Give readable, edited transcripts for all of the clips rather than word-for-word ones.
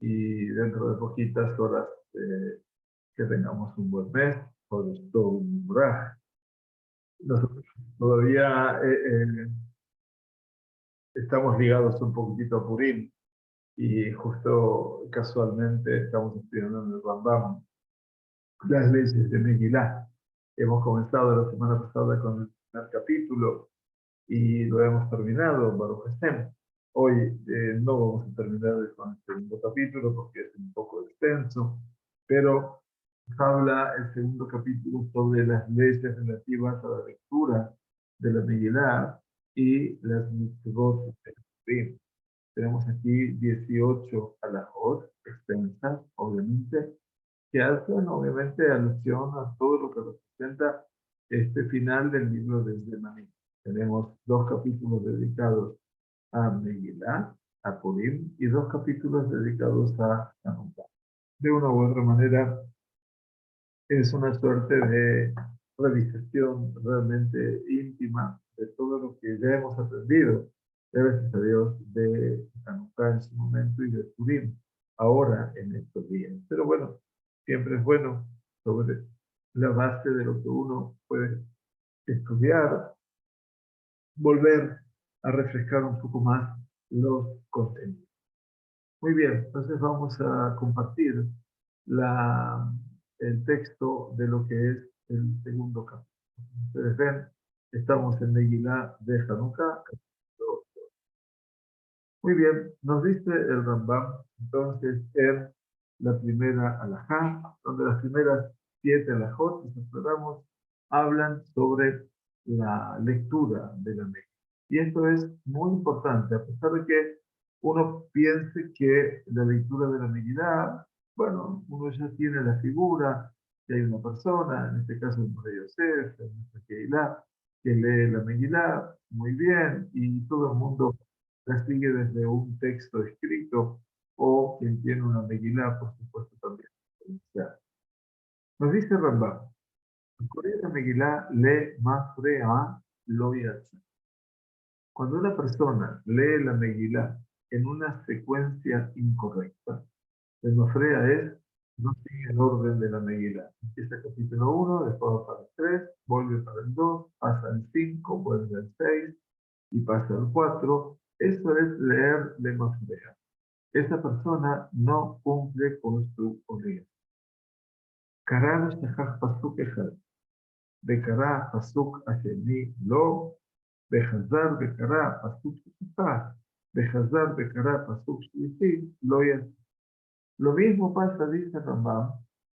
Y dentro de poquitas horas que tengamos un buen mes, por esto un braj. Nosotros todavía estamos ligados un poquitito a Purim y justo casualmente estamos estudiando en el Rambam las leyes de Megilá. Hemos comenzado la semana pasada con el primer capítulo y lo hemos terminado, Baruch Hashem. Hoy no vamos a terminar con el segundo capítulo porque es un poco extenso, pero habla el segundo capítulo sobre las leyes relativas a la lectura de la Megilá y las mitzvot de Purim. Tenemos aquí 18 alajot extensas, obviamente, que hacen obviamente alusión a todo lo que representa este final del libro de Shemini. Tenemos dos capítulos dedicados a Megilá, a Purim, y dos capítulos dedicados a Hanukkah. De una u otra manera, es una suerte de realización realmente íntima de todo lo que ya hemos aprendido, gracias a Dios, de Hanukkah en su momento y de Purim ahora en estos días. Pero bueno, siempre es bueno sobre la base de lo que uno puede estudiar, volver a refrescar un poco más los contenidos. Muy bien, entonces vamos a compartir la, el texto de lo que es el segundo capítulo. Ustedes ven, estamos en Megilá de Hanukkah. Muy bien, nos dice el Rambam, entonces, en la primera alajá, donde las primeras 7 alajot, si nos hablan sobre la lectura de la Megilá. Y esto es muy importante, a pesar de que uno piense que la lectura de la Megilá, bueno, uno ya tiene la figura, que hay una persona, en este caso el rey Yosef, en nuestra Keilah, que lee la Megilá muy bien, y todo el mundo la sigue desde un texto escrito, o quien tiene una Megilá, por supuesto, también. O sea, nos dice Rambam, con esa Megilá le mafrea lo yatsa. Cuando una persona lee la Megilá en una secuencia incorrecta, el mafrea es no sigue el orden de la Megilá. Empieza el capítulo 1, después va para el 3, vuelve para el 2, pasa al 5, vuelve al 6 y pasa al 4. Eso es leer de mafrea. Esa persona no cumple con su obligación. קרא ושכח פסוק אחד, וקרא פסוק השני לא, וחזר וקרא פסוק שכח, וחזר וקרא פסוק שלישי, לא יעשה. Lo mismo pasa, dice Rambam,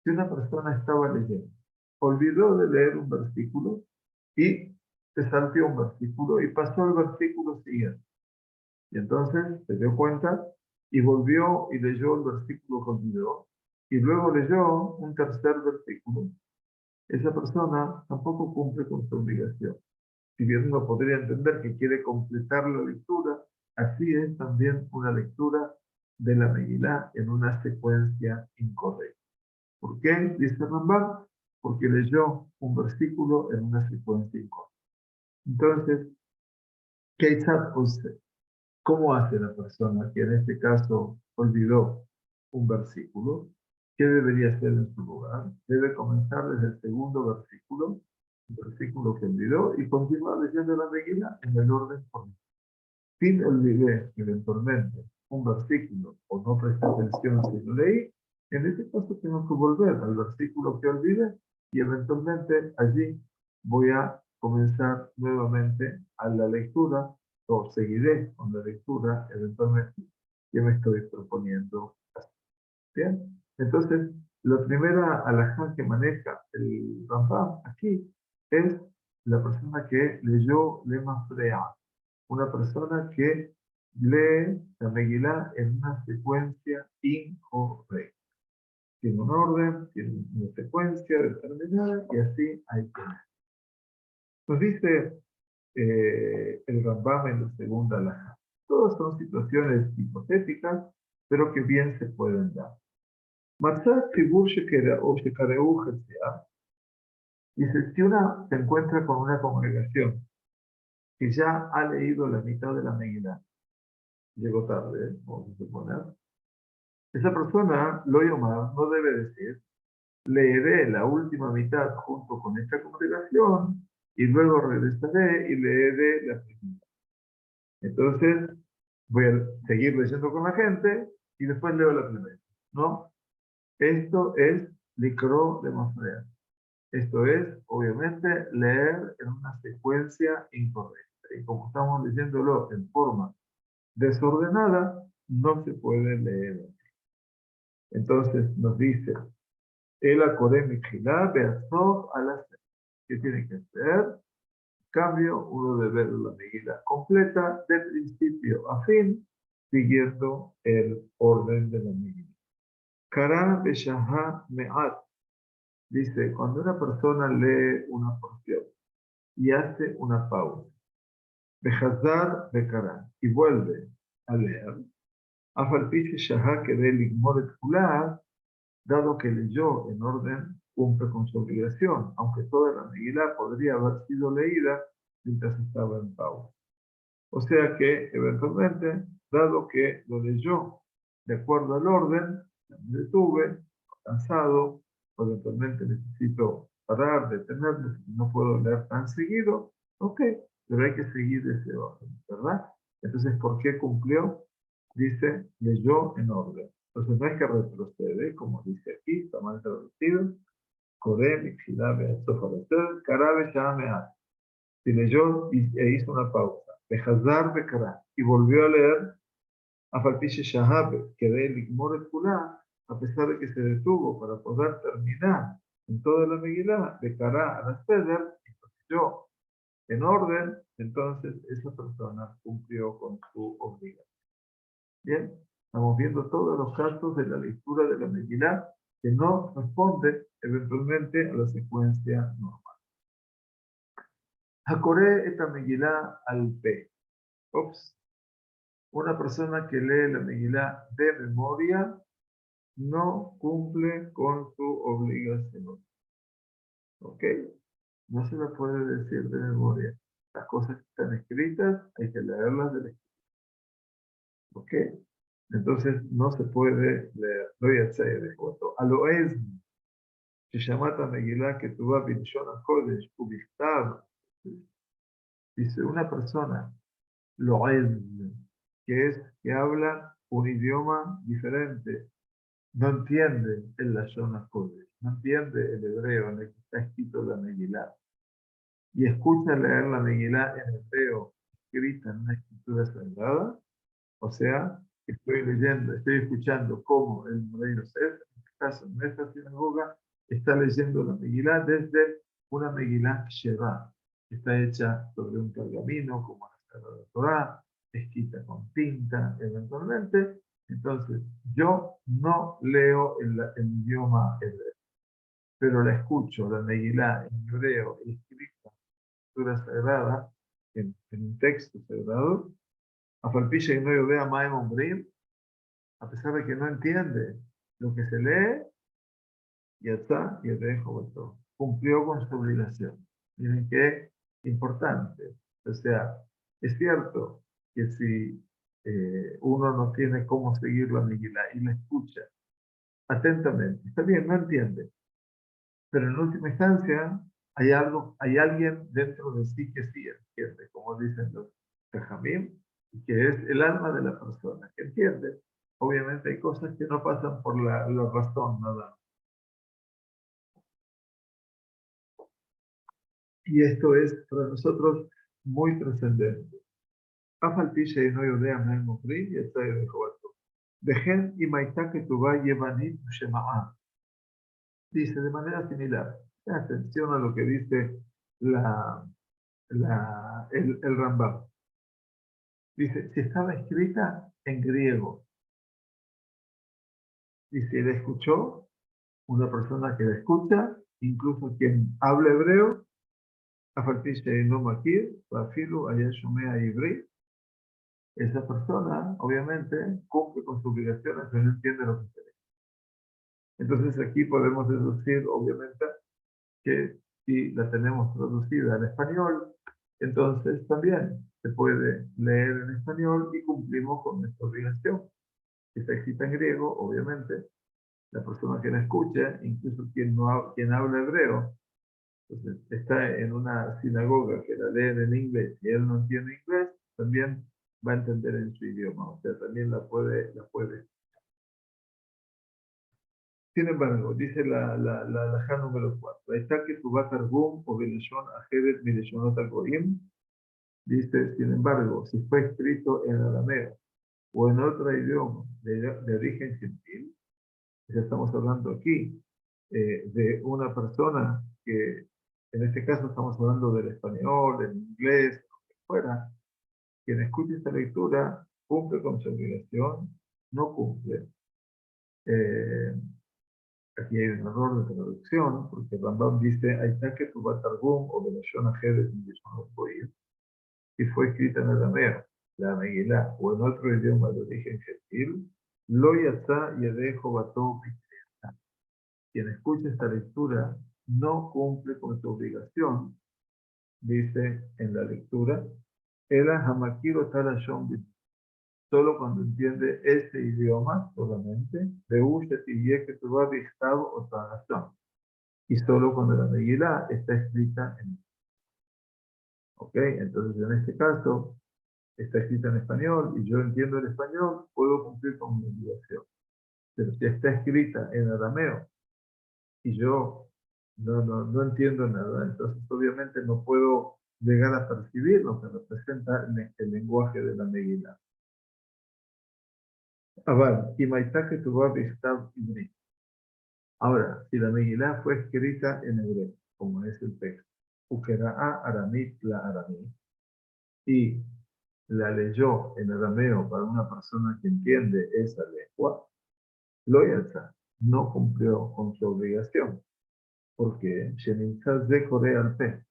si una persona estaba leyendo, olvidó de leer un versículo y se salteó un versículo y pasó al versículo siguiente. Y entonces se dio cuenta y volvió y leyó el versículo que olvidó y luego leyó un tercer versículo. Esa persona tampoco cumple con su obligación. Si bien uno podría entender que quiere completar la lectura, así es también una lectura de la Megilá en una secuencia incorrecta. ¿Por qué? Dice Rambam, porque leyó un versículo en una secuencia incorrecta. Entonces, ¿qué hace? ¿Cómo hace la persona que en este caso olvidó un versículo? ¿Qué debería hacer en su lugar? Debe comenzar desde el segundo versículo, el versículo que olvidó, y continuar leyendo la Megilá en el orden correcto. Si olvidé eventualmente un versículo o no presté atención si lo leí, en ese caso tengo que volver al versículo que olvidé y eventualmente allí voy a comenzar nuevamente a la lectura o seguiré con la lectura eventualmente que me estoy proponiendo hacer. ¿Bien? Entonces, la primera alajá que maneja el Rambam aquí es la persona que leyó Lema Frea, una persona que lee la Megilá en una secuencia incorrecta. Tiene un orden, tiene una secuencia determinada y así hay que leer. Nos dice el Rambam en la segunda alajá. Todas son situaciones hipotéticas, pero que bien se pueden dar. Matzah tzibur shekareu cheseah. Dice, si una se encuentra con una congregación que ya ha leído la mitad de la Megilá llegó tarde, vamos a suponer. Esa persona, lo yomar, no debe decir, leeré la última mitad junto con esta congregación y luego regresaré y leeré la primera. Entonces, voy a seguir leyendo con la gente y después leo la primera. ¿No? Esto es licro de mafrea. Esto es, obviamente, leer en una secuencia incorrecta. Y como estamos leyéndolo en forma desordenada, no se puede leer. Entonces nos dice, el acorem beazov a la. ¿Qué tiene que hacer? En cambio, uno debe ver la medida completa de principio a fin, siguiendo el orden de la medida. Kara beshaha me'at. Dice, cuando una persona lee una porción y hace una pausa, Behazar Bekará, y vuelve a leer, Afalpiche Shahá que de Ligmoret Kulá, dado que leyó en orden, cumple con su obligación, aunque toda la Megilá podría haber sido leída mientras estaba en pausa. O sea que, eventualmente, dado que lo leyó de acuerdo al orden, me detuve, cansado, o eventualmente necesito parar, detenerme, no puedo leer tan seguido, ok, pero hay que seguir ese orden, ¿verdad? Entonces, ¿por qué cumplió? Dice, leyó en orden. Entonces, no es que retrocede, como dice aquí, está mal traducido, Corem, Xilabe, Sofaretel, Carabe, Shameat. Si leyó e hizo una pausa, Behazar Bekará, y volvió a leer, a Falpiche Shahab, que de Ligmoret Kulá, a pesar de que se detuvo para poder terminar en toda la Megilá, Bekará a la Seder, y leyó en orden, entonces esa persona cumplió con su obligación. Bien, estamos viendo todos los casos de la lectura de la Megilá que no responde eventualmente a la secuencia normal. Hakoré esta Megilá al P. Ops. Una persona que lee la Megilá de memoria no cumple con su obligación. ¿Ok? No se la puede decir de memoria. Las cosas que están escritas hay que leerlas de la escritura. ¿Ok? Entonces no se puede leer. Lo voy a hacer de foto. A lo es que llamata Megilá que tuvo Bilshon Kodesh, Ubistab. Dice una persona, lo es, que es que habla un idioma diferente, no entiende el Lashon HaKodesh, no entiende el hebreo en el que está escrito la Megilá, y escucha leer la Megilá en hebreo, escrita en una escritura sagrada, o sea, estoy leyendo, estoy escuchando cómo el Rey Yosef, en este caso en esta sinagoga, está leyendo la Megilá desde una Megilá Sheva, que está hecha sobre un pergamino, como la Sagrada Torá, escrita con tinta, eventualmente. Entonces, yo no leo el idioma hebreo, pero la escucho, la Megilá en hebreo, escrita en escritura sagrada, en un texto sagrado, a Falpilla y no yo vea Maem Ombrim, a pesar de que no entiende lo que se lee, ya está, y el dejo votó. Cumplió con su obligación. Miren qué importante. O sea, es cierto que si uno no tiene cómo seguir la Megilá y la escucha atentamente, está bien, no entiende, pero en última instancia hay algo, hay alguien dentro de sí que sí entiende, como dicen los Jajamim, que es el alma de la persona, que entiende. Obviamente hay cosas que no pasan por la razón, nada. Y esto es para nosotros muy trascendente. Afaltisha y no yodea men mufri y está de jovato. Dejen y maitá que tu va yevanit shema'a. Dice de manera similar. Atención a lo que dice el Rambam. Dice, si estaba escrita en griego, y si la escuchó, una persona que la escucha, incluso quien habla hebreo, Afaltisha y no makir, Rafilu, Ayashumea Ibri, esa persona, obviamente, cumple con sus obligaciones, pero no entiende lo que se lee. Entonces aquí podemos deducir, obviamente, que si la tenemos traducida al español, entonces también se puede leer en español y cumplimos con nuestra obligación. Está escrita en griego, obviamente. La persona que la escucha, incluso quien habla hebreo, entonces, está en una sinagoga que la leen en inglés y él no entiende inglés, también va a entender en su idioma, o sea, también la puede. Sin embargo, dice la halajá número 4, está que tu targum o beleshon ajedet mileshonot al-goim, dice, sin embargo, si fue escrito en arameo o en otro idioma de origen gentil, ya estamos hablando aquí de una persona que, en este caso estamos hablando del español, del inglés, lo que fuera, quien escuche esta lectura cumple con su obligación, no cumple. Eh, Aquí hay un error de traducción, porque Rambam dice, Aitá que tu targum o Belashon Ajedet y fue escrita en arameo, la Megilá, o en otro idioma de origen gentil, lo yatza yedejo bató. Quien escucha esta lectura no cumple con su obligación, dice en la lectura, Ela hamakiro talashon bit. Solo cuando entiende este idioma solamente, o traducción. Y solo cuando la Megilá está escrita en. ¿Ok? Entonces, en este caso, está escrita en español y yo entiendo el español, puedo cumplir con mi obligación. Pero si está escrita en arameo y yo no entiendo nada, entonces obviamente no puedo llegar a percibir lo que representa el lenguaje de la Megilá. Ahora, si la Megilá fue escrita en hebreo, como es el texto, Ukera'a aramit la aramí, y la leyó en arameo para una persona que entiende esa lengua, lo yalza, no cumplió con su obligación, porque Sheninzaz de Corea al P,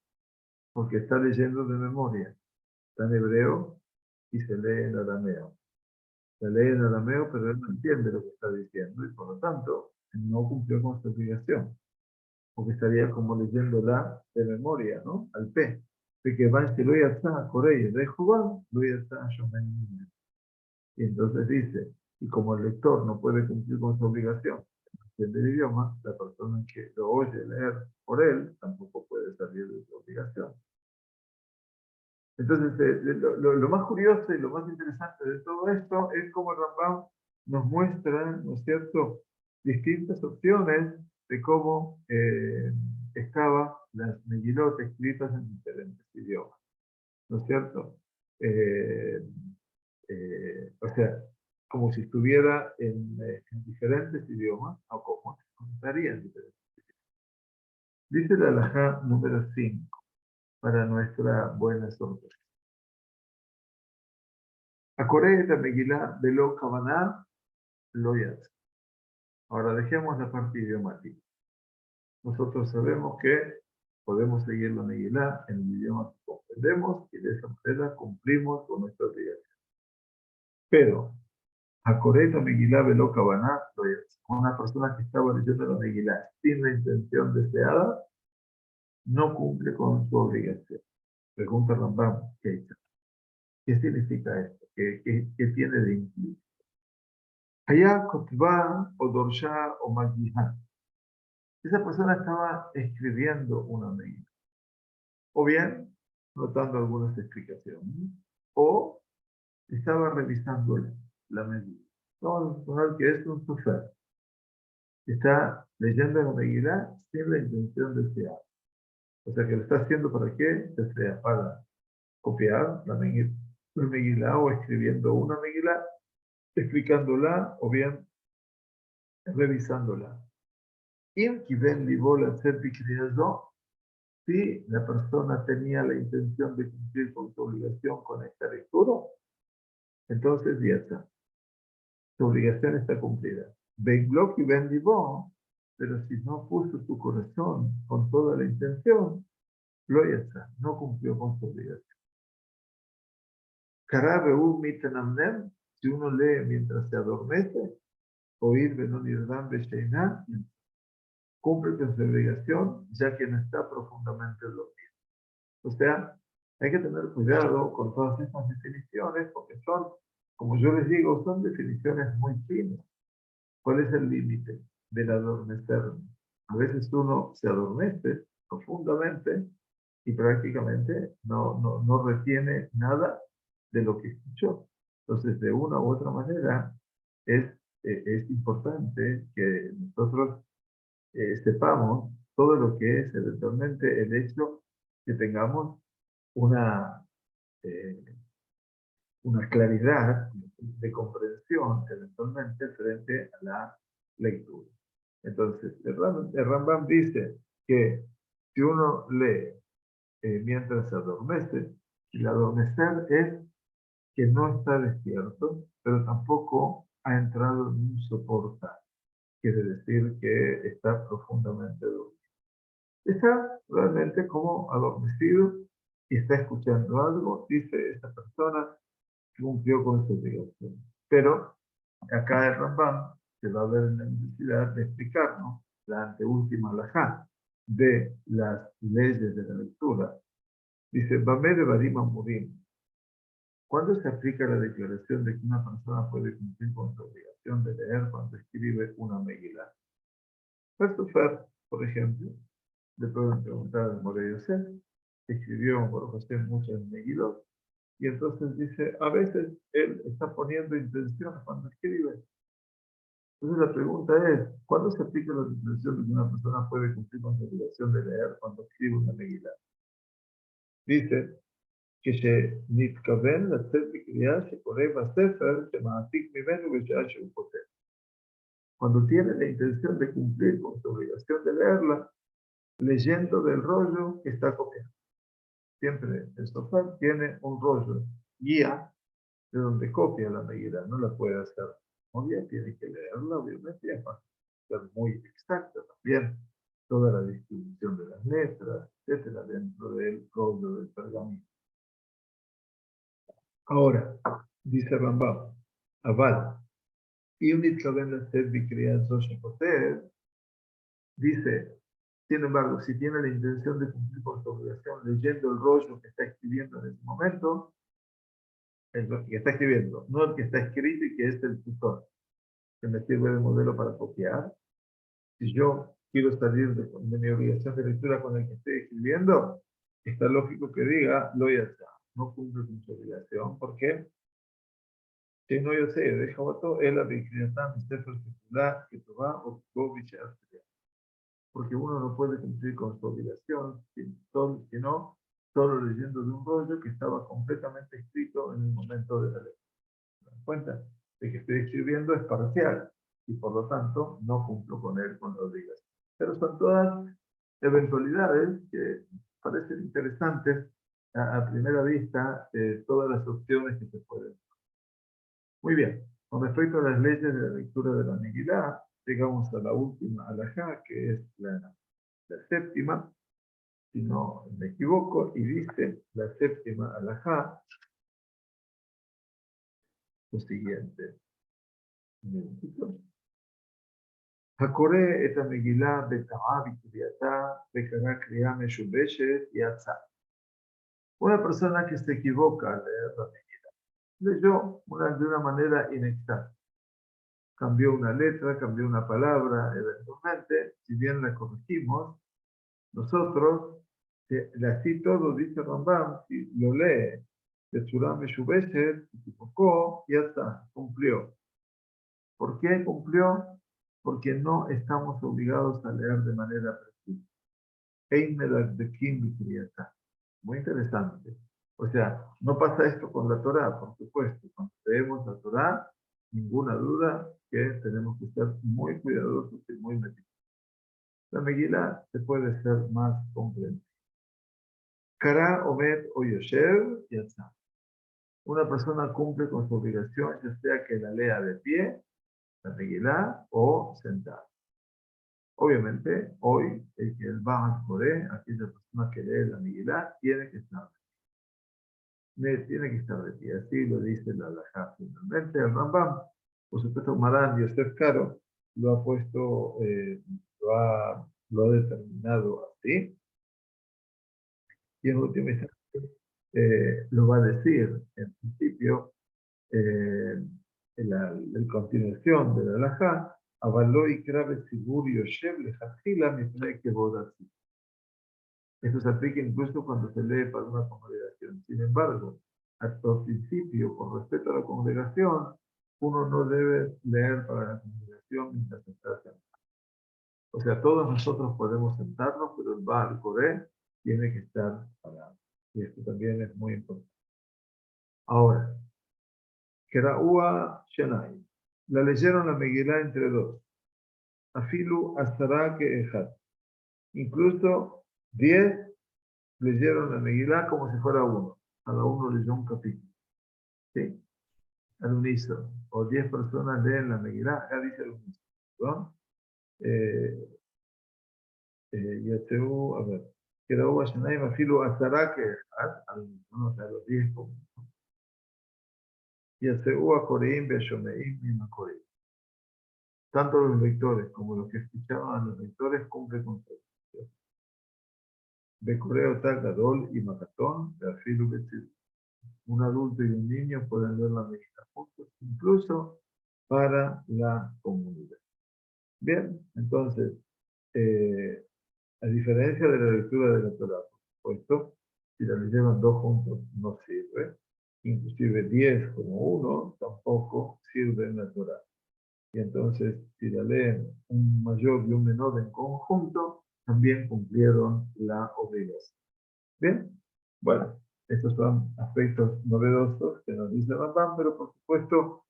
porque está leyendo de memoria, está en hebreo y se lee en arameo. Se lee en arameo, pero él no entiende lo que está diciendo y por lo tanto no cumplió con su obligación, porque estaría como leyéndola de memoria, ¿no? Al P. De que va a decir, lo yalza, Corea, de Jehová, lo yalza, Shomen. Y entonces dice, y como el lector no puede cumplir con su obligación del idioma, la persona que lo oye leer por él tampoco puede salir de su obligación. Entonces, lo más curioso y lo más interesante de todo esto es cómo el Rambam nos muestra, ¿no es cierto?, distintas opciones de cómo estaban las Megilot escritas en diferentes idiomas, ¿no es cierto? Eh, o sea, como si estuviera en diferentes idiomas, o como estaría en diferentes. Dice la halajá número 5, para nuestra buena sorpresa. Acoreta Megilá velo Kavaná Loyat. Ahora dejemos la parte idiomática. Nosotros sabemos que podemos seguir la Megilá en el idioma que comprendemos y de esa manera cumplimos con nuestra obligación. Pero Acoreta Megilá velo Kavaná Loyat. Una persona que estaba leyendo la Megilá sin la intención deseada no cumple con su obligación. Pregunta Rambam, ¿qué significa esto? ¿Qué tiene de implícito? Allá Kotba o Dorsha o Magiha. Esa persona estaba escribiendo una medida, o bien notando algunas explicaciones, o estaba revisando la medida. Vamos a suponer que es un sofer. Está leyendo la medida sin la intención deseada. O sea que lo está haciendo para qué? Ya sea para copiar la Megilá o escribiendo una Megilá, explicándola o bien revisándola. Si la persona tenía la intención de cumplir con su obligación con esta lectura, entonces ya está. Su obligación está cumplida. Benglok y Bendibó, pero si no puso su corazón con toda la intención, lo ya está, no cumplió con su obligación. Karabeú mitanamnem, si uno lee mientras se adormece, oír benonirdam besheiná, cumple con su obligación, ya que no está profundamente dormido. O sea, Hay que tener cuidado con todas estas definiciones porque son, como yo les digo, son definiciones muy finas. ¿Cuál es el límite del adormecerme? A veces uno se adormece profundamente y prácticamente no retiene nada de lo que escuchó. Entonces, de una u otra manera, es, es importante que nosotros sepamos todo lo que es eventualmente el hecho que tengamos una, eh, una claridad de comprensión eventualmente frente a la lectura. Entonces, el Rambam dice que si uno lee mientras se adormece, y el adormecer es que no está despierto, pero tampoco ha entrado en un soportar. Quiere decir que está profundamente dormido. Está realmente como adormecido y está escuchando algo, dice esta persona, que cumplió con su obligación. Pero acá el Rambam se va a ver en la necesidad de explicarnos la anteúltima alajá de las leyes de la lectura. Dice, Bamé de Barim Amurim. ¿Cuándo se aplica la declaración de que una persona puede cumplir con su obligación de leer cuando escribe una Megilá? Christopher, por ejemplo, le pueden preguntar al Morey Yosef, escribió por José muchas Megilot, y entonces dice, a veces él está poniendo intención cuando escribe. Entonces la pregunta es, ¿cuándo se aplica la declaración de que una persona puede cumplir con su obligación de leer cuando escribe una Megilá? Dice, כשנתכוון לצאת בקריאה שקורא בספר שמעתיק ממנו בשעה שהוא כותב. Cuando tiene la intención de cumplir con su obligación de leerla, leyendo del rollo que está copiando. Siempre el sofá tiene un rollo guía de donde copia la medida, no la puede hacer. Un día tiene que leerla, obviamente, y para ser muy exacta también toda la distribución de las letras, etcétera, dentro del rollo del pergamino. Ahora, dice Rambam, Aval, y un Nitlaben la sed Bikriat Zoshakoter, dice, sin embargo, si tiene la intención de cumplir con su obligación leyendo el rollo que está escribiendo en ese momento, el que está escribiendo, no el que está escrito y que es el tutor, que me sirve de modelo para copiar. Si yo quiero salir de mi obligación de lectura con el que estoy escribiendo, está lógico que diga, lo ya está, no cumple con su obligación. ¿Por qué? Si no, yo sé, deja voto, es la Bikriatán, Sefer Secular, que va o Govich porque uno no puede cumplir con su obligación, sino solo leyendo de un rollo que estaba completamente escrito en el momento de la lectura. ¿Se dan cuenta? De que estoy escribiendo es parcial y por lo tanto no cumplo con él con la obligación. Pero son todas eventualidades que parecen interesantes a primera vista, todas las opciones que se pueden. Muy bien, con respecto a las leyes de la lectura de la Megilá, llegamos a la última alajá, que es la séptima, si no me equivoco, y dice la séptima alajá lo siguiente. Un momentito. הקורא את המגילה בטעה בקריאתה וקרא קריאה משובשת יצא. Una persona que se equivoca al leer la Megilá leyó de una manera inexacta. Cambió una letra, cambió una palabra, eventualmente, si bien la corregimos, nosotros, así todo, dice Rambam, si lo lee, de Tzuram Meshubeshet, se equivocó, ya está, cumplió. ¿Por qué cumplió? Porque no estamos obligados a leer de manera precisa. Muy interesante. O sea, no pasa esto con la Torá, por supuesto. Cuando leemos la Torá, ninguna duda que tenemos que ser muy cuidadosos y muy metidos. La Megilá se puede ser más comprensiva. Kara, Omed o Yosher, ya está. Una persona cumple con su obligación, ya sea que la lea de pie, la Megilá, o sentada. Obviamente, hoy, el Baal Coré, aquella persona que lee la Megilá, tiene que estar de pie. Así lo dice la Halajá. Finalmente, el Rambam, por supuesto, Marán Yosef Caro, lo ha puesto, lo ha determinado así. Y en última instancia, lo va a decir. En principio, la continuación de la halajá, avaló y grave sigur yoshev lejatjila mipnei kevod hatzit. Esto se aplica incluso cuando se lee para una congregación. Sin embargo, al principio, con respecto a la congregación, uno no debe leer para la congregación mientras está sentado. O sea, todos nosotros podemos sentarnos, pero el Baal Coré tiene que estar parado. Y esto también es muy importante. Ahora, Keraúa Shanai. La leyeron la Megilá entre dos. Afilu Astará que Ejat. Incluso 10 leyeron la Megilá como si fuera uno. Cada uno leyó un capítulo. ¿Sí? Al unísono. O 10 personas leen la Megilá. Acá dice al unísono. ¿No? A ver. Keraúa Shanai, Afilu Astará que Ejat. A los 10 como. Y a Coreim Beshomeim Mima Coreim. Tanto los lectores como los que escuchaban a los lectores cumplen con su función. Becoreo Gadol y Macatón, de Afilu Betzil. Un adulto y un niño pueden leer la Megilá juntos, incluso para la comunidad. Bien, entonces, a diferencia de la lectura de la Torah, por supuesto, si la llevan dos juntos no sirve, inclusive 10 como uno tampoco sirve en la Torah. Y entonces, si la leen un mayor y un menor en conjunto, también cumplieron la obligación. ¿Bien? Bueno, estos son aspectos novedosos que nos dice Rambam, pero por supuesto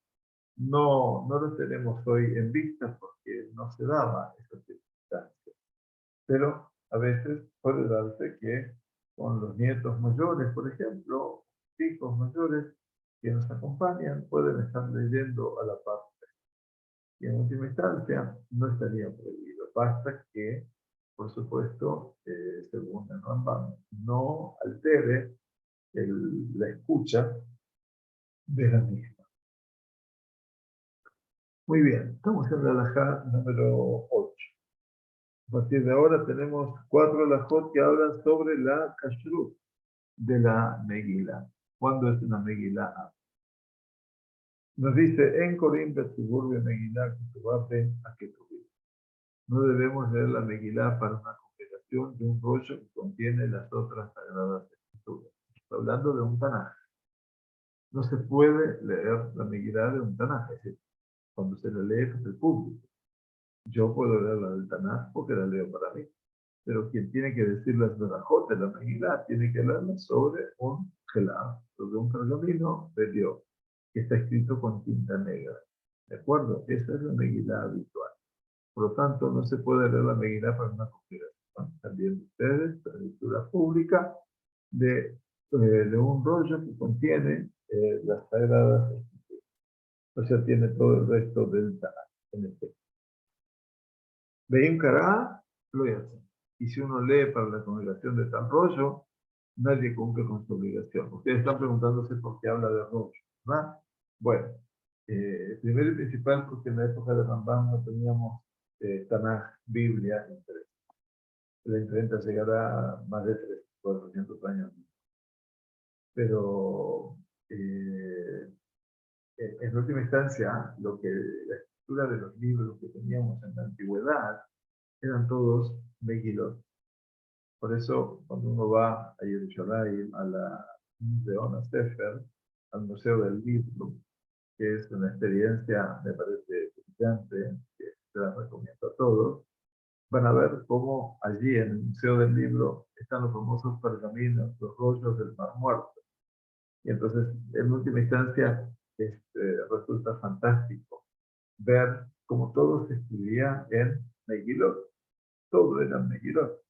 no los tenemos hoy en vista porque no se daba esa circunstancia. Pero a veces puede darse que con los nietos mayores, por ejemplo, hijos mayores que nos acompañan, pueden estar leyendo a la par. Y en última instancia no estaría prohibido. Basta que, por supuesto, según el Rambam, no altere la escucha de la misma. Muy bien, estamos en la halajá número 8. A partir de ahora tenemos 4 halajot que hablan sobre la kashrut de la Megilá. ¿Cuándo es una Megilá? Nos dice, en Corín de Suburbio Megilá, que a que no debemos leer la Megilá para una congregación de un rollo que contiene las otras sagradas escrituras. Está hablando de un Tanaj. No se puede leer la Megilá de un Tanaj, es decir, cuando se la lee es el público. Yo puedo leer la del Tanaj porque la leo para mí, pero quien tiene que decir las verajot de la Megilá tiene que leerla sobre un gelá, sobre un pergamino de Dios, que está escrito con tinta negra. ¿De acuerdo? Esa es la Megilá habitual. Por lo tanto, no se puede leer la Megilá para una congregación. También ustedes, la lectura pública de un rollo que contiene las sagradas escrituras. O sea, tiene todo el resto del Tanaj en el texto. Veim Kará, lo hace. Y si uno lee para la congregación de tal rollo, nadie cumple con su obligación. Ustedes están preguntándose por qué habla de rollo, ¿verdad? Bueno, primero y principal, porque en la época de Rambam no teníamos Tanaj, Biblia, la imprenta llegará a más de 400 años. Pero en última instancia, la escritura de los libros que teníamos en la antigüedad eran todos Megilot. Por eso, cuando uno va a Jerusalén, a la Museo Sefer, al Museo del Libro, que es una experiencia, me parece, brillante, que se la recomiendo a todos, van a ver cómo allí en el Museo del Libro están los famosos pergaminos, los rollos del Mar Muerto. Y entonces, en última instancia, resulta fantástico ver cómo todo se escribía en Megilot. Todo era Megilot.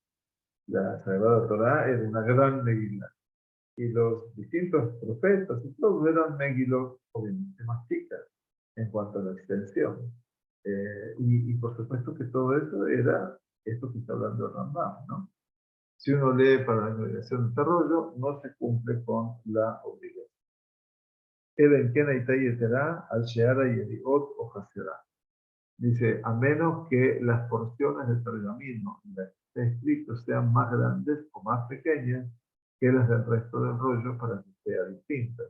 La Sagrada Torá era una gran Megilá. Y los distintos profetas y todos eran Megilot, obviamente más chicas en cuanto a la extensión. Y por supuesto que todo eso era esto que está hablando Rambam, ¿no? Si uno lee para la congregación de desarrollo, no se cumple con la obligación. Eden Kenaitai será al Sheara y Eliot o Haserá. Dice, a menos que las porciones del pergamino en las que está escrito sean más grandes o más pequeñas, que las del resto del rollo para que sea distinta.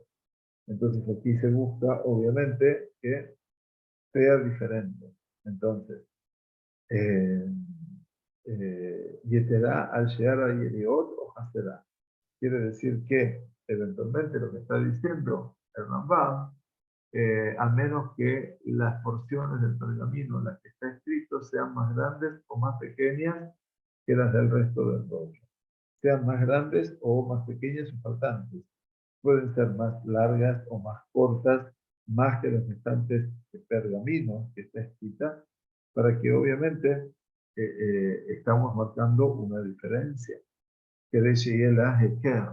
Entonces aquí se busca, obviamente, que sea diferente. Entonces, Yeterá al Sheara Yeriot o Haserá. Quiere decir que, eventualmente, lo que está diciendo el Rambam, a menos que las porciones del pergamino en las que está escrito sean más grandes o más pequeñas que las del resto del rollo. Sean más grandes o más pequeñas o faltantes. Pueden ser más largas o más cortas, más que los restantes de pergamino que está escrita, para que obviamente estamos marcando una diferencia. Que de la Heker,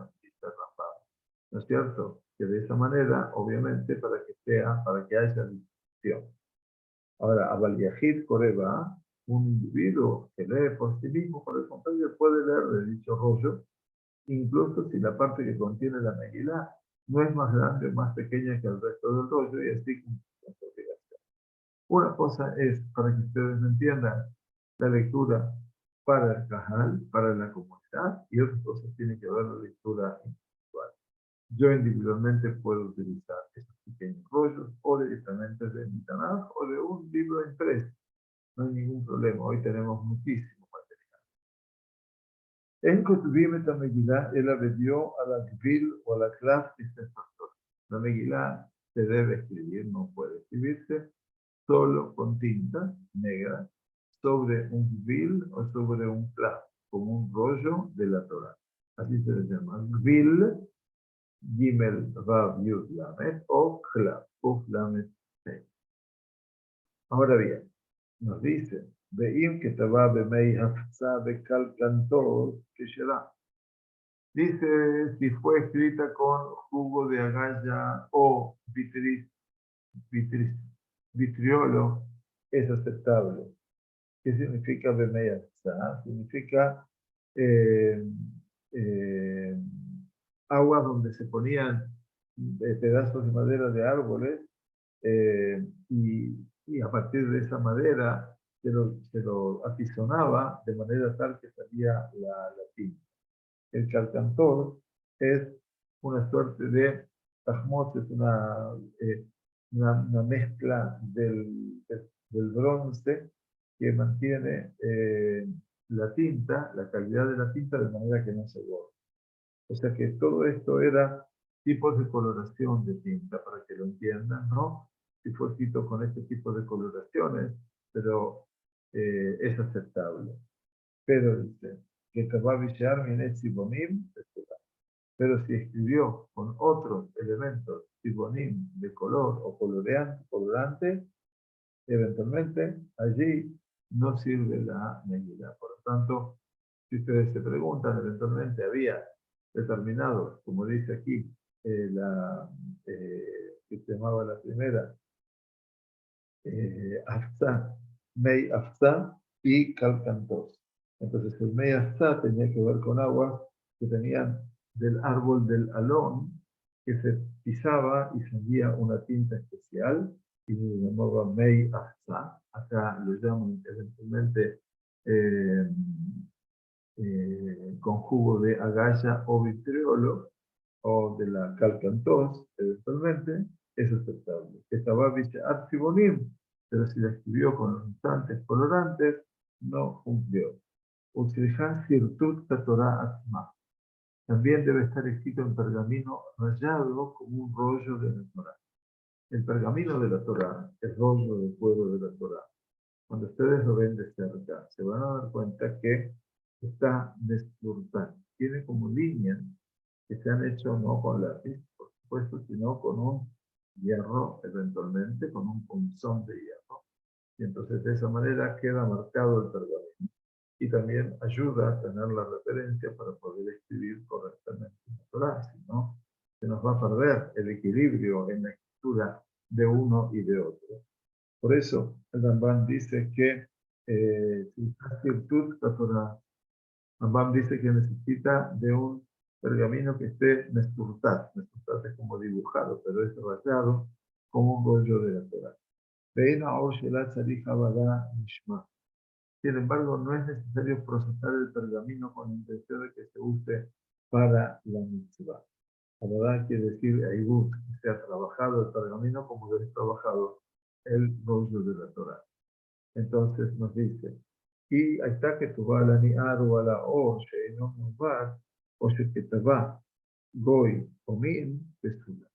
¿no es cierto? Que de esa manera, obviamente, para que haya distinción. Ahora, Abal Yahid Koreba, un individuo que lee por sí mismo, por el contrario, puede leer de dicho rollo, incluso si la parte que contiene la Megilá no es más grande o más pequeña que el resto del rollo, y así con la obligación. Una cosa es, para que ustedes me entiendan, la lectura para el Cajal, para la comunidad, y otra cosa tiene que ver la lectura individual. Yo individualmente puedo utilizar esos pequeños rollos o directamente de mi Tanaj o de un libro impreso. No hay ningún problema. Hoy tenemos muchísimo material. En Kotubim et Megilá, él abedió a la Gvil o a la clase este factor. La Megilá se debe escribir, no puede escribirse solo con tinta negra sobre un Gvil o sobre un clav, como un rollo de la Torah. Así se le llama. Gvil, Gimel, Vav, Yud, Lamed o Klav, Uf, Lamed, Te. Ahora bien, nos dice, Veim que estaba Bemei Hafza Bekal Cantor, que será. Dice, si fue escrita con jugo de agalla o vitriolo, es aceptable. ¿Qué significa Bemei Hafza? Significa eh, eh, aguas donde se ponían pedazos de madera de árboles y a partir de esa madera se lo apisonaba de manera tal que salía la tinta. El calcantor es una suerte de tajmot, es una mezcla del bronce que mantiene la tinta, la calidad de la tinta de manera que no se borre. O sea que todo esto era tipos de coloración de tinta, para que lo entiendan, ¿no? Si fue escrito con este tipo de coloraciones, pero es aceptable. Pero dice, que te va a viciar mi sibonim, pero si escribió con otros elementos sibonim de color o colorante, eventualmente allí no sirve la medida. Por lo tanto, si ustedes se preguntan, eventualmente había determinados, como dice aquí, que se llamaba la primera, Afsa, Mei Afsa y Calcantos. Entonces el Mei Afsa tenía que ver con aguas que tenían del árbol del alón, que se pisaba y salía una tinta especial, y se llamaba Mei Afsa. Acá lo llaman eventualmente con jugo de agalla o vitriolo, o de la calcantos, eventualmente, es aceptable. Estaba dice Artibonim, pero si la escribió con los instantes colorantes, no cumplió. Utilizar Sirtut Torah Atma. También debe estar escrito en pergamino rayado como un rollo de la Torah. El pergamino de la Torah, el rollo del pueblo de la Torah, cuando ustedes lo ven de cerca, se van a dar cuenta que está desfrutando. Tiene como líneas que se han hecho no con lápiz, por supuesto, sino con un hierro, eventualmente, con un punzón de hierro. Y entonces de esa manera queda marcado el pergamino. Y también ayuda a tener la referencia para poder escribir correctamente la Torah, si no, se nos va a perder el equilibrio en la escritura de uno y de otro. Por eso, el Rambam dice que si virtud, la Torah, Rambam dice que necesita de un pergamino que esté mesturtat. Mesturtat es como dibujado, pero es rayado como un rollo de la Torah. Sin embargo, no es necesario procesar el pergamino con la intención de que se use para la mitzvah. Abodá quiere decir Aibut, que se ha trabajado el pergamino como debe trabajado el rollo de la Torah. Entonces nos dice, y ahí está que tu bala ni aru a la o, no va, o que te va, goy, o min, pesula.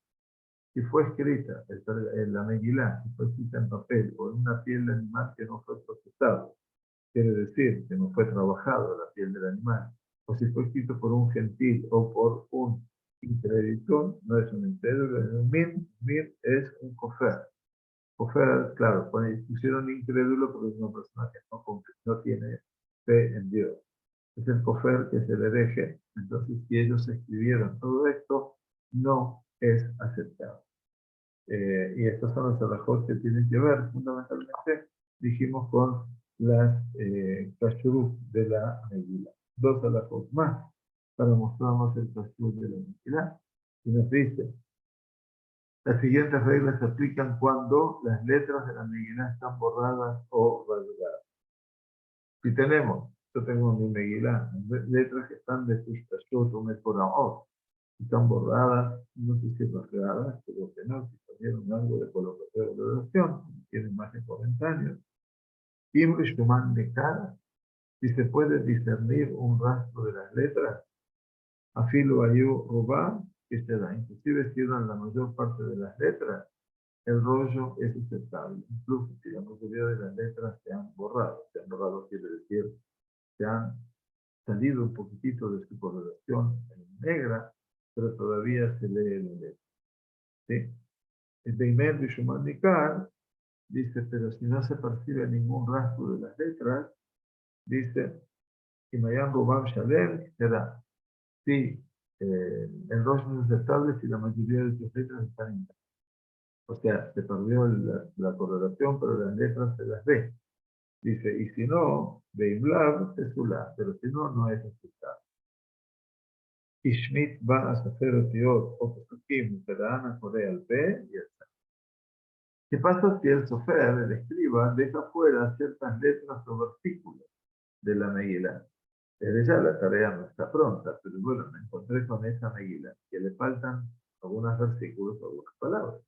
Si fue escrita en la Megilá, si fue escrita en papel o en una piel de animal que no fue procesado, quiere decir que no fue trabajado la piel del animal, o si fue escrito por un gentil o por un incrédito, no es un incrédulo, un mir es un kofer. Kofer, claro, pusieron incrédulo porque es una persona que no tiene fe en Dios. Es el kofer que se le deje, entonces si ellos escribieron todo esto, no es aceptado. Y estos son los alajot que tienen que ver fundamentalmente, dijimos, con las kashrut de la Megilá. Dos alajot más para mostrarnos el kashrut de la Megilá. Y nos dice, las siguientes reglas se aplican cuando las letras de la Megilá están borradas o rasgadas. Si tenemos, yo tengo mi Megilá, letras que están de sus kashrut o mekoraot, están borradas, no sé si rasgadas, pero que no, si cambiaron algo de coloración, tienen más de 40 años. Imrishuman de cara, si se puede discernir un rastro de las letras, afilo ayu rubá, que se da, inclusive si dan la mayor parte de las letras, el rollo es aceptable, incluso si la mayoría de las letras se han borrado quiere decir, se han salido un poquitito de su coloración en negra, pero todavía se lee la letra. ¿Sí? El Beimer Bishumanikar dice, pero si no se percibe ningún rastro de las letras, dice, Imayan Rubam Shalem será, si el rollo no es aceptable si la mayoría de sus letras están intactas. O sea, se perdió la coloración, pero las letras se las ve. Dice, y si no, Beimlav es Sulá, pero si no, no es aceptable. Y Schmidt va a hacer otiot o pesukim, se la dan a Corea al P y está. ¿Qué pasa si el sofer, el escriba, deja fuera ciertas letras o versículos de la Megilá? Desde ya la tarea no está pronta, pero bueno, me encontré con esa Megilá, que le faltan algunos versículos, algunas palabras.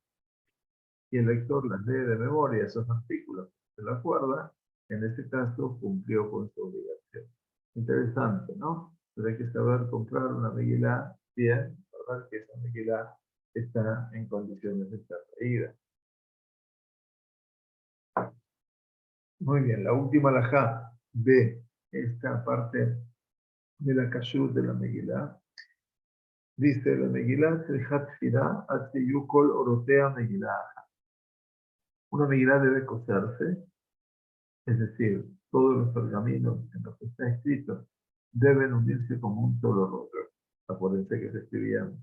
Y el lector las lee de memoria, esos versículos, se la acuerda, en ese caso cumplió con su obligación. Interesante, ¿no? Pero hay que saber comprar una Megilá bien, verdad que esa Megilá está en condiciones de estar leída. Muy bien, la última alajá de esta parte de la kashrut de la Megilá. Dice la Megilá, Sejat Firá, Atziyukol Orotea Megilá. Una Megilá debe coserse, es decir, todos los pergaminos en los que está escrito deben unirse como un solo rollo. Acuérdense que se escribían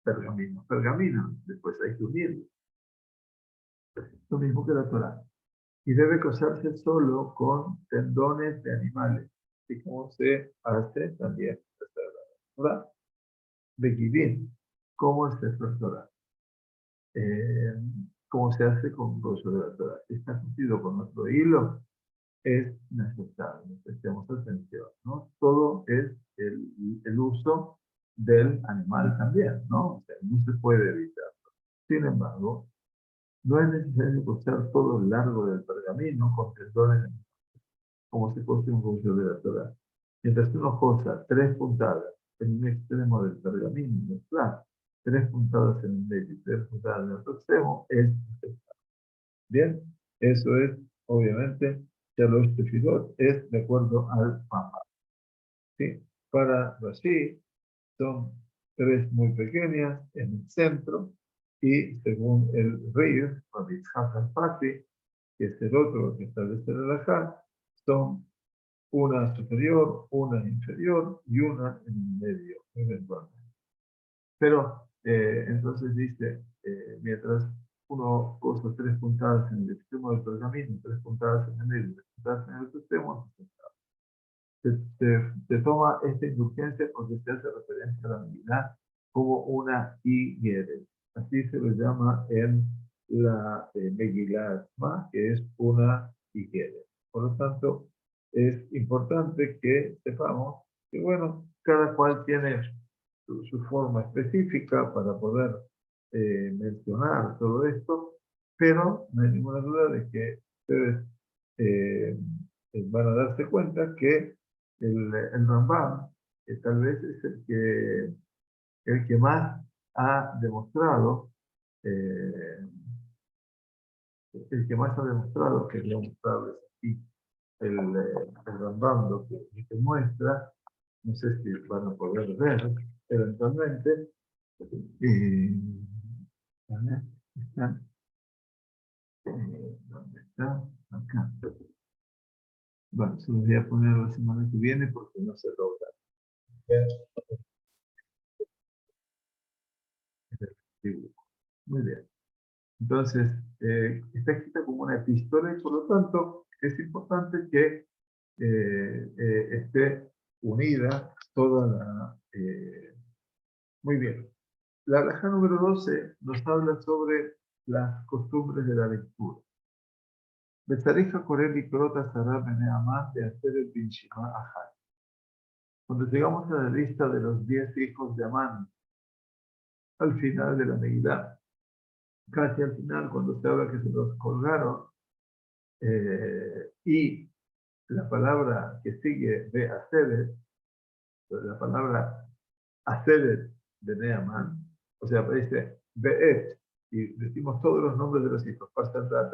pergaminos, después hay que unirlos. Lo mismo que la Torá. Y debe coserse solo con tendones de animales, así como se hace también la Torá. Begivin, como es el Torá. Como se hace con rollo de la Torá. Si está cosido con otro hilo, es inaceptable. Prestemos atención, ¿no? Todo es el uso del animal también, ¿no? O sea, no se puede evitar. Sin embargo, no es necesario coser todo el largo del pergamino con tendones como se cose un rollo de la Torá. Mientras uno cosa 3 puntadas en un extremo del pergamino, claro, 3 puntadas en el medio y 3 puntadas en el otro extremo, es aceptable. Bien, eso es, obviamente, Shalosh Tefilot, es de acuerdo al Papa. ¿Sí? Para Rashi, son 3 muy pequeñas en el centro, y según el Ríos, Rabbi Yitzhak al-Pati, que es el otro que establece el alajá, son una superior, una inferior y una en el medio, eventualmente. Pero entonces dice, mientras uno cosa 3 puntadas en el extremo del pergamino, 3 puntadas en el medio, 3 puntadas en el otro extremo, se toma esta indulgencia porque se hace referencia a la Megilá como una higuera. Así se lo llama en la Megilá Asma, que es una higuera. Por lo tanto, es importante que sepamos que, bueno, cada cual tiene su forma específica para poder mencionar todo esto, pero no hay ninguna duda de que ustedes eh, van a darse cuenta que el Rambam tal vez es el que más ha demostrado, eh, el que más ha demostrado, quería mostrarles aquí el Rambam, lo que muestra, no sé si van a poder ver eventualmente, a ver, está, ¿dónde está? Acá. Bueno, se los voy a poner la semana que viene porque no se logra ver en el dibujo. Muy bien. Entonces, está escrita como una epístola y por lo tanto es importante que esté unida toda la... muy bien. La alhaja número 12 nos habla sobre las costumbres de la lectura. Betzareja Corel y Crota Sarah Beneamán de hacer el Binshima Ajal. Cuando llegamos a la lista de los 10 hijos de Amán, al final de la Megilá, casi al final, cuando se habla que se los colgaron, y la palabra que sigue de Acedet, la palabra Acedet de Neamán, o sea, dice Beet, y decimos todos los nombres de los hijos, etcétera,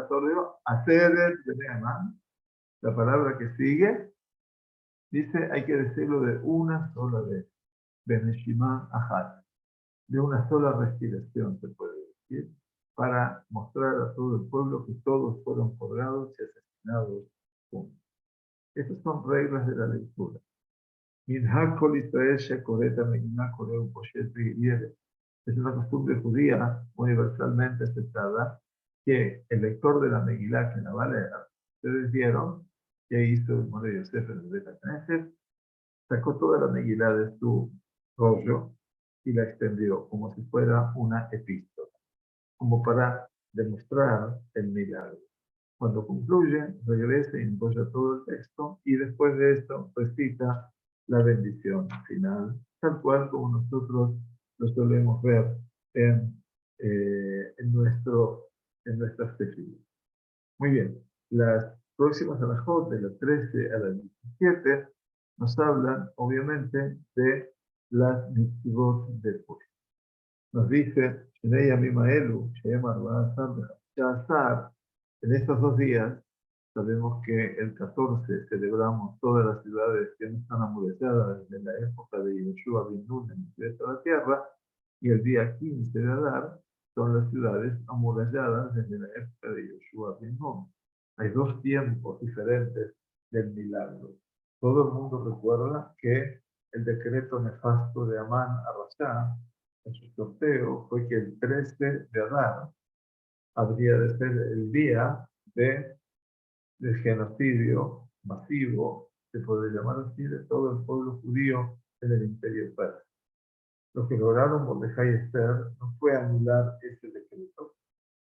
todo Acedet de Neamán, la palabra que sigue, dice, hay que decirlo de una sola vez, Beneshima Ahad, de una sola respiración, se puede decir, para mostrar a todo el pueblo que todos fueron colgados y asesinados juntos. Estas son reglas de la lectura. Minhag Kol Israel Shekoreta Meginah Koreu Poshet Vigiere. Es una costumbre judía universalmente aceptada que el lector de la Megilá que la va a leer, ustedes vieron que hizo el More Yosef en el Beta Knesset, sacó toda la Megilá de su rollo y la extendió como si fuera una epístola, como para demostrar el milagro. Cuando concluye, regresa y enrolla todo el texto y después de esto recita la bendición final, tal cual como nosotros lo solemos ver en nuestras tefillas. Muy bien, las próximas alajot de la 13 a la 17 nos hablan, obviamente, de las mitzvot de Purim. Nos dice, Shnei Yamim Haelu, Shehem Arba'a Ashar, en estos 2 días, sabemos que el 14 celebramos todas las ciudades que no están amuralladas desde la época de Yoshua bin Nun en el de la tierra, y el día 15 de Adar son las ciudades amuralladas desde la época de Yoshua bin Nun. Hay 2 tiempos diferentes del milagro. Todo el mundo recuerda que el decreto nefasto de Amán a Rasha en su sorteo fue que el 13 de Adar habría de ser el día del genocidio masivo, se puede llamar así, de todo el pueblo judío en el imperio persa. Lo que lograron Mordejai y Esther no fue anular ese decreto,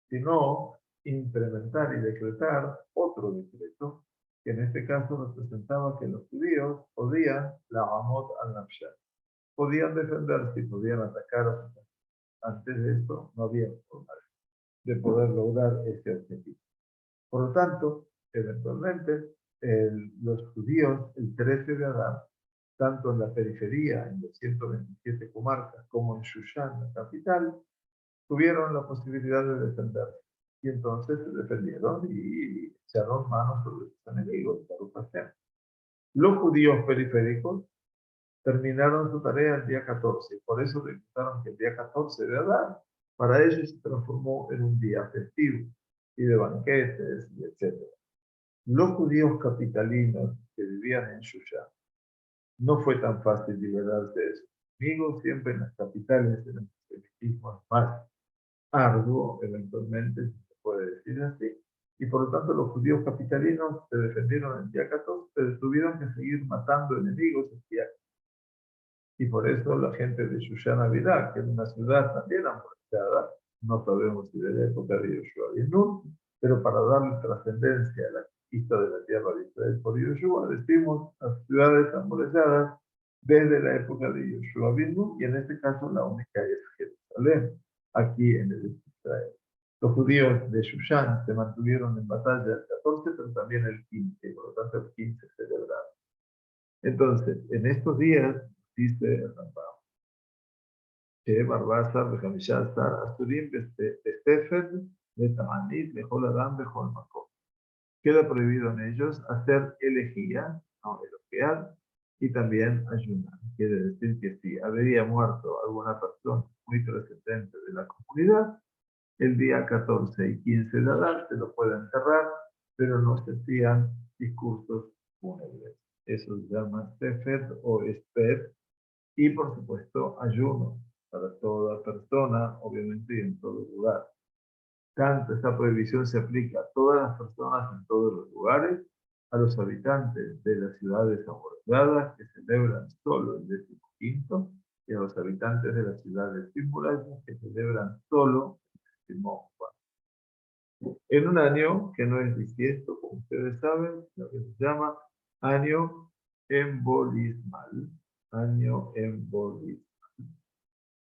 sino implementar y decretar otro decreto, que en este caso representaba que los judíos podían la Amot al-Nafshat, podían defenderse y podían atacar a sus. Antes de esto no había forma de poder lograr ese objetivo. Por lo tanto, eventualmente, los judíos, el 13 de Adar, tanto en la periferia, en los 127 comarcas, como en Shushan, la capital, tuvieron la posibilidad de defenderse. Y entonces se defendieron y echaron manos sobre sus enemigos. Los judíos periféricos terminaron su tarea el día 14. Por eso decretaron que el día 14 de Adar, para ellos se transformó en un día festivo y de banquetes, y etc. Los judíos capitalinos que vivían en Shushan, no fue tan fácil liberarse de sus enemigos. Siempre en las capitales el antisemitismo es más arduo, eventualmente, si se puede decir así. Y por lo tanto los judíos capitalinos se defendieron el día 14, pero tuvieron que seguir matando enemigos el día 15. Y por eso la gente de Shushan Abidah, que es una ciudad también amurallada, no sabemos si de la época de Yoshua bin Nun, pero para darle trascendencia a la conquista de la tierra de Israel por Yoshua, decimos las ciudades amuralladas desde la época de Yoshua Binu, y en este caso la única es Jerusalén, aquí en el Israel. Los judíos de Shushan se mantuvieron en batalla el 14, pero también el 15, por lo tanto el 15 celebraron. Entonces, en estos días, dice el Rambam, que Barbasa, Bejamishazar, Asturim, Bestefed, Betamanit, Bejol Adam, Bejol Makom. Queda prohibido en ellos hacer elegía, no elogiar, y también ayunar. Quiere decir que si habría muerto alguna persona muy trascendente de la comunidad, el día 14 y 15 de Adar se lo puede enterrar, pero no se hacían discursos fúnebres. Eso se llama Sefed o Esped, y por supuesto ayuno para toda persona, obviamente, y en todo lugar. Tanto esta prohibición se aplica a todas las personas en todos los lugares, a los habitantes de las ciudades amuralladas que celebran solo el 15º, y a los habitantes de las ciudades simulacras que celebran solo el 14º. En un año que no es bisiesto, como ustedes saben, lo que se llama año embolismal. Año embolismal.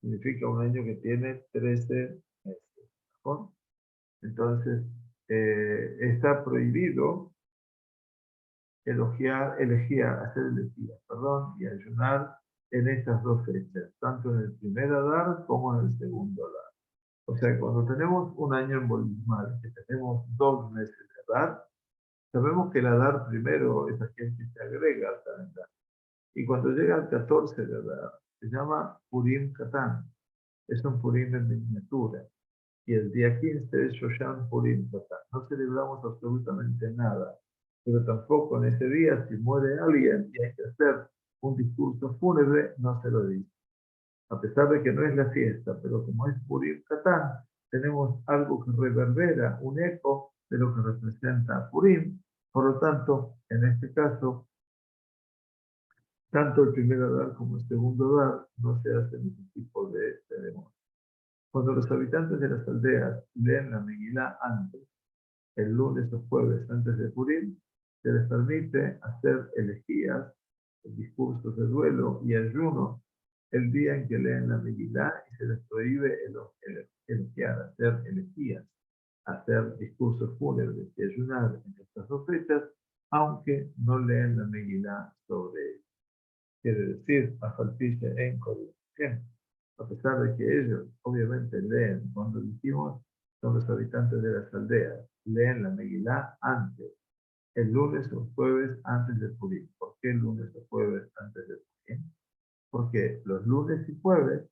Significa un año que tiene 13 meses. ¿No? Entonces, está prohibido hacer elegías, perdón, y ayunar en estas dos fechas, tanto en el primer Adar como en el segundo Adar. O sea, cuando tenemos un año embolismal, que tenemos 2 meses de Adar, sabemos que el Adar primero es aquel que se agrega al calendario. Y cuando llega al 14 de Adar, se llama Purim Katán. Es un Purim en miniatura. Y el día 15 es Shoshan Purim Katán. No celebramos absolutamente nada. Pero tampoco en ese día, si muere alguien y hay que hacer un discurso fúnebre, no se lo dice. A pesar de que no es la fiesta, pero como es Purim Katán, tenemos algo que reverbera, un eco de lo que representa Purim. Por lo tanto, en este caso, tanto el primer Adar como el segundo Adar no se hacen ese tipo de ceremonia. Cuando los habitantes de las aldeas leen la Megilá antes, el lunes o jueves antes de Purim, se les permite hacer elegías, discursos de duelo y ayuno el día en que leen la Megilá, y se les prohíbe elogiar, hacer elegías, hacer discursos fúnebres y ayunar en estas dos fechas, aunque no leen la Megilá sobre ello. Quiere decir, afalpice en codificación. A pesar de que ellos obviamente leen, cuando dijimos, son los habitantes de las aldeas, leen la Megilá antes, el lunes o jueves antes de Purim. ¿Por qué el lunes o jueves antes de Purim? Porque los lunes y jueves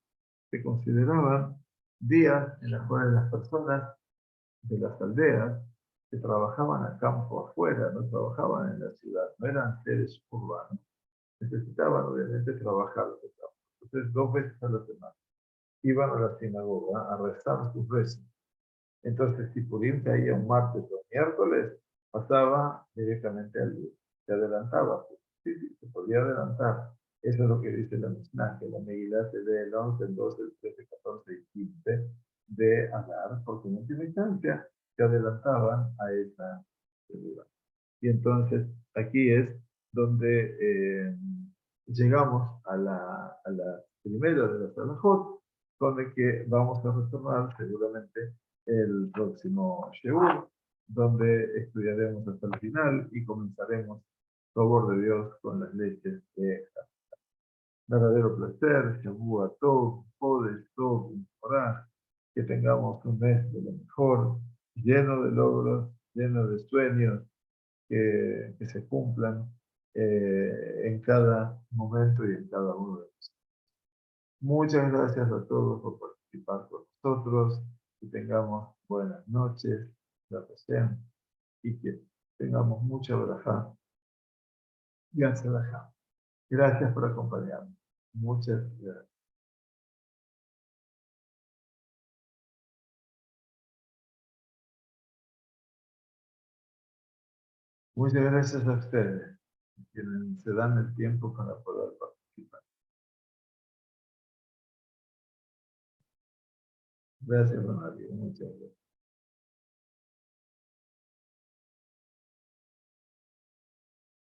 se consideraban días en los cuales las personas de las aldeas que trabajaban a campo afuera, no trabajaban en la ciudad, no eran seres urbanos, necesitaban obviamente trabajar. Entonces, 2 veces a la semana iban a la sinagoga a rezar sus rezos. Entonces, si Purim caía un martes o miércoles, pasaba directamente al día. Se adelantaba. Sí, sí, se podía adelantar. Eso es lo que dice la Mishnah, que la Megilá se lee el 11, el 12, el 13, 14 y 15 de Adar, porque en última instancia se adelantaban a esa figura. Y entonces, aquí es donde llegamos a la primera de las alajot, con el que vamos a retomar seguramente el próximo Sheur, donde estudiaremos hasta el final y comenzaremos, favor de Dios, con las leyes de verdadero placer, Shavua Tov, Jodesh Tov, Torah, que tengamos un mes de lo mejor, lleno de logros, lleno de sueños, que se cumplan en cada momento y en cada uno de nosotros. Muchas gracias a todos por participar con nosotros, que tengamos buenas noches, gracias, y que tengamos mucha verajá y ansiedad. Gracias por acompañarnos. Muchas gracias. Muchas gracias a ustedes, quienes se dan el tiempo para poder participar. Gracias, don Mario. Muchas gracias.